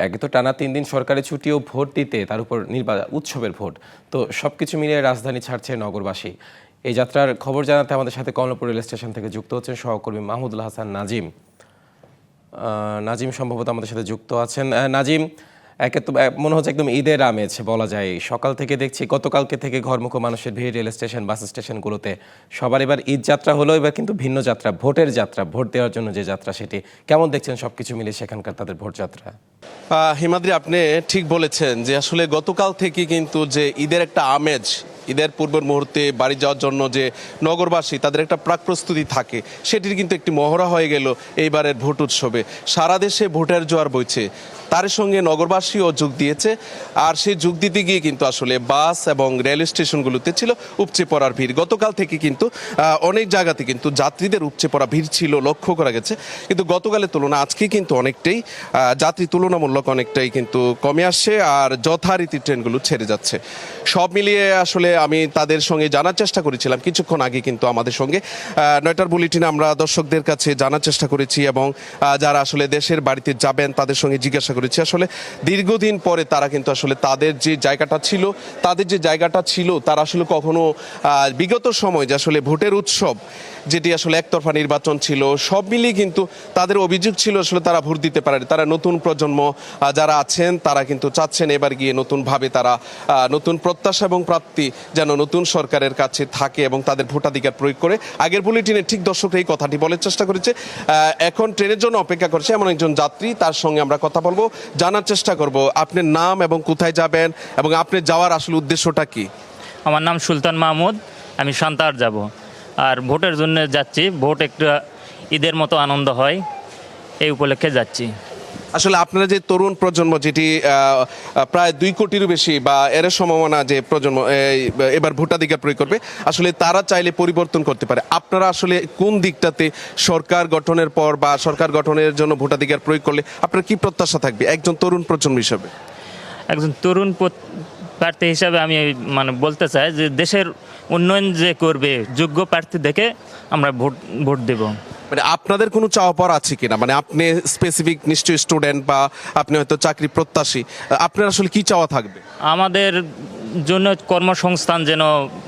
একে তো টানা ৩ দিন সরকারি ছুটি ও ভোট দিতে, তার উপর উৎসবের ভোট, তো সবকিছু মিলিয়ে রাজধানী ছাড়ছে নগরবাসী। এই যাত্রার খবর জানাতে আমাদের সাথে কমলাপুর রেল স্টেশন থেকে যুক্ত হচ্ছেন সহকর্মী মাহমুদুল হাসান নাজিম। নাজিম সম্ভবত আমাদের সাথে যুক্ত আছেন। নাজিম, একে তো মনে হচ্ছে একদম ঈদের আমেজ বলা যায়। সকাল থেকে দেখছি গতকালকে থেকে ঘরমুখো মানুষের ভিড় রেল স্টেশন, বাস স্টেশনগুলোতে। সবার এবার ঈদ যাত্রা হলো, এবার কিন্তু ভিন্ন যাত্রা, ভোটের যাত্রা, ভোট দেওয়ার জন্য যে যাত্রা, সেটি কেমন দেখছেন সবকিছু মিলিয়ে সেখানকার তাদের ভোট যাত্রা? হিমাদ্রি, আপনি ঠিক বলেছেন যে আসলে গতকাল থেকে কিন্তু যে ঈদের একটা আমেজ, ঈদের পূর্বের মুহূর্তে বাড়ি যাওয়ার জন্য যে নগরবাসী তাদের একটা প্রাক প্রস্তুতি থাকে, সেটির কিন্তু একটি মহড়া হয়ে গেল এইবারের ভোট উৎসবে। সারা দেশে ভোটের জোয়ার বইছে, তার সঙ্গে নগরবাসীও যোগ দিয়েছে। আর সেই যোগ দিতে গিয়ে কিন্তু আসলে বাস এবং রেল স্টেশনগুলোতে ছিল উপচে পড়ার ভিড়। গতকাল থেকে কিন্তু অনেক জায়গাতে কিন্তু যাত্রীদের উপচে পড়া ভিড় ছিল, লক্ষ্য করা গেছে। কিন্তু গতকালের তুলনায় আজকে কিন্তু অনেকটাই যাত্রী তুলনামূলক অনেকটাই কিন্তু কমে আসছে, আর যথারীতি ট্রেনগুলো ছেড়ে যাচ্ছে। সব মিলিয়ে আসলে আমি তাদের সঙ্গে জানার চেষ্টা করেছিলাম কিছুক্ষণ আগে, কিন্তু আমাদের সঙ্গে 9টার বুলেটিনে আমরা দর্শকদের কাছে জানার চেষ্টা করেছি, এবং যারা আসলে দেশের বাড়িতে যাবেন তাদের সঙ্গে জিজ্ঞাসা করেছি আসলে দীর্ঘদিন পরে তারা কিন্তু আসলে তাদের যে জায়গাটা ছিল তারা আসলে কখনো বিগত সময় যে আসলে ভোটের উৎসব, যেটি আসলে একতরফা নির্বাচন ছিল, সব মিলিয়ে কিন্তু তাদের অভিযোগ ছিল আসলে তারা ভোট দিতে পারেনি। তারা নতুন প্রজন্ম যারা আছেন তারা কিন্তু চাচ্ছেন এবার গিয়ে নতুনভাবে তারা নতুন প্রত্যাশা এবং প্রাপ্তি যেন নতুন সরকারের কাছে থাকে এবং তাদের ভোটাধিকার প্রয়োগ করে। আগের বুলেটিনে ঠিক দর্শকরা এই কথাটি বলার চেষ্টা করেছে। এখন ট্রেনের জন্য অপেক্ষা করছে এমন একজন যাত্রী, তার সঙ্গে আমরা কথা বলবো, জানার চেষ্টা করব আপনার নাম এবং কোথায় যাবেন এবং আপনি যাওয়ার আসলে উদ্দেশ্যটা কি। আমার নাম সুলতান মাহমুদ, আমি সান্তাহার যাব, আর ভোটের জন্য যাচ্ছি। ভোট একটু ঈদের মতো আনন্দ হয়, এই উপলক্ষে যাচ্ছি। আসলে আপনারা যে তরুণ প্রজন্ম, যেটি প্রায় 2 কোটিরও বেশি বা এর সম্ভাবনা যে প্রজন্ম এবার ভোটাধিকার প্রয়োগ করবে, আসলে তারা চাইলে পরিবর্তন করতে পারে। আপনারা আসলে কোন দিকটাতে সরকার গঠনের পর বা সরকার গঠনের জন্য ভোটাধিকার প্রয়োগ করলে আপনার কি প্রত্যাশা থাকবে একজন তরুণ প্রজন্ম হিসাবে? একজন তরুণ প্রার্থী হিসাবে আমি বলতে চাই যে দেশের উন্নয়ন যে করবে যোগ্য প্রার্থী দেখে আমরা ভোট দেব। আপনাদের কোনো চাওয়া পাওয়ার আছে কিনা? আপনি স্পেসিফিক নিশ্চয়ই স্টুডেন্ট বা আপনি হয়তো চাকরি প্রত্যাশী, আপনার আসলে কি চাওয়া থাকবে? আমাদের জন্য কর্মসংস্থান যেন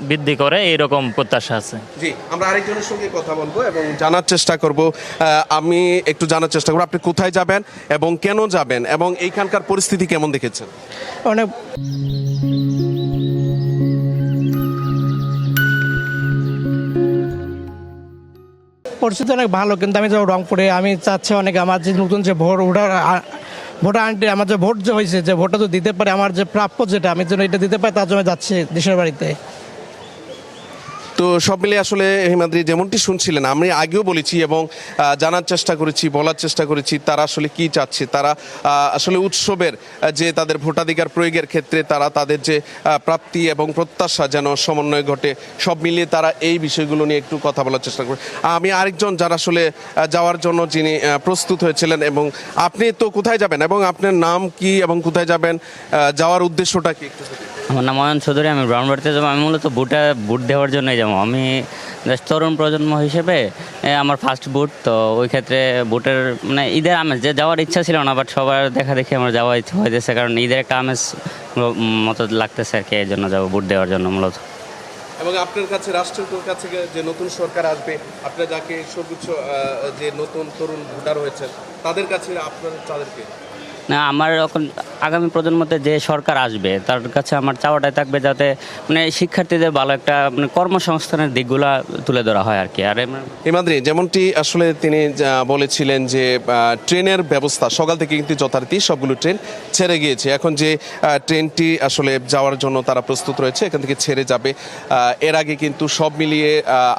বৃদ্ধি করে, এইরকম প্রত্যাশা আছে। জি, আমরা আরেকজনের সঙ্গে কথা বলবো এবং জানার চেষ্টা করব। আমি একটু জানার চেষ্টা করবো আপনি কোথায় যাবেন এবং কেন যাবেন এবং এইখানকার পরিস্থিতি কেমন দেখেছেন? অনেক পরিস্থিতি অনেক ভালো, কিন্তু আমি যাবো রংপুরে। আমি চাচ্ছি অনেক আমার যে নতুন যে ভোটার আনটি আমার যে ভোট যে হয়েছে, যে ভোটটা তো দিতে পারে, আমার যে প্রাপ্য যেটা আমি যেন এটা দিতে পারি, তার জন্য যাচ্ছি দেশের বাড়িতে। তো সব মিলে আসলে হিমাদ্রি যেমনটি শুনছিলেন, আমি আগেও বলেছি এবং জানার চেষ্টা করেছি, বলার চেষ্টা করেছি তারা আসলে কি চাচ্ছে। তারা আসলে উৎসবের যে তাদের ভোটাধিকার প্রয়োগের ক্ষেত্রে তারা তাদের যে প্রাপ্তি এবং প্রত্যাশা যেন সমন্বয় ঘটে, সব মিলিয়ে তারা এই বিষয়গুলো নিয়ে একটু কথা বলার চেষ্টা করে। আমি আরেকজন যারা আসলে যাওয়ার জন্য যিনি প্রস্তুত হয়েছিলেন, এবং আপনি তো কোথায় যাবেন এবং আপনার নাম কি এবং কোথায় যাবেন, যাওয়ার উদ্দেশ্যটা কি একটু? আমার নাম অয়ন চৌধুরী, আমি ব্রাউনবাড়িতে যাবো। আমি মূলত ভোট দেওয়ার জন্যই যাবো। আমি তরুণ প্রজন্ম হিসেবে আমার ফার্স্ট ভোট, তো ওই ক্ষেত্রে ভোটের ঈদের আমেজ যে যাওয়ার ইচ্ছা ছিল না, বাট সবার দেখা দেখি আমার যাওয়ার ইচ্ছা হয়েছে, কারণ ঈদের একটা আমেজ মতো লাগতেছে আর কি, এই জন্য যাবো ভোট দেওয়ার জন্য মূলত। এবং আপনার কাছে রাষ্ট্রের কাছে যে নতুন সরকার আসবে, আপনারা যাকে সর্বোচ্চ যে নতুন তরুণ ভোটার হয়েছেন তাদের কাছে আপনার তাদেরকে না, আমার এখন আগামী প্রজন্মতে যে সরকার আসবে তার কাছে আমার চাওয়াটাই থাকবে যাতে শিক্ষার্থীদের ভালো একটা কর্মসংস্থানের দিকগুলো তুলে ধরা হয় আর কি। আর হিমাদ্রি যেমনটি আসলে তিনি বলেছিলেন যে ট্রেনের ব্যবস্থা সকাল থেকে কিন্তু যথারীতি সবগুলো ট্রেন ছেড়ে গিয়েছে। এখন যে ট্রেনটি আসলে যাওয়ার জন্য তারা প্রস্তুত রয়েছে, এখান থেকে ছেড়ে যাবে। এর আগে কিন্তু সব মিলিয়ে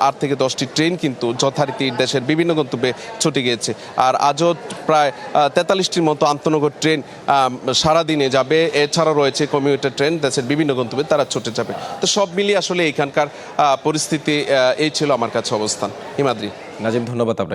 8 থেকে 10টি ট্রেন কিন্তু যথারীতি দেশের বিভিন্ন গন্তব্যে ছুটে গিয়েছে। আর আজও প্রায় 43টির মতো আন্তনগর ট্রেন সারাদিনে যাবে। এছাড়াও রয়েছে কমিউটার ট্রেন দেশের বিভিন্ন গন্তব্যে তারা ছুটে যাবে। তো সব মিলিয়ে আসলে এখানকার পরিস্থিতি এই ছিল আমার কাছে অবস্থান। হিমাদ্রি। নাজিম, ধন্যবাদ আপনাকে।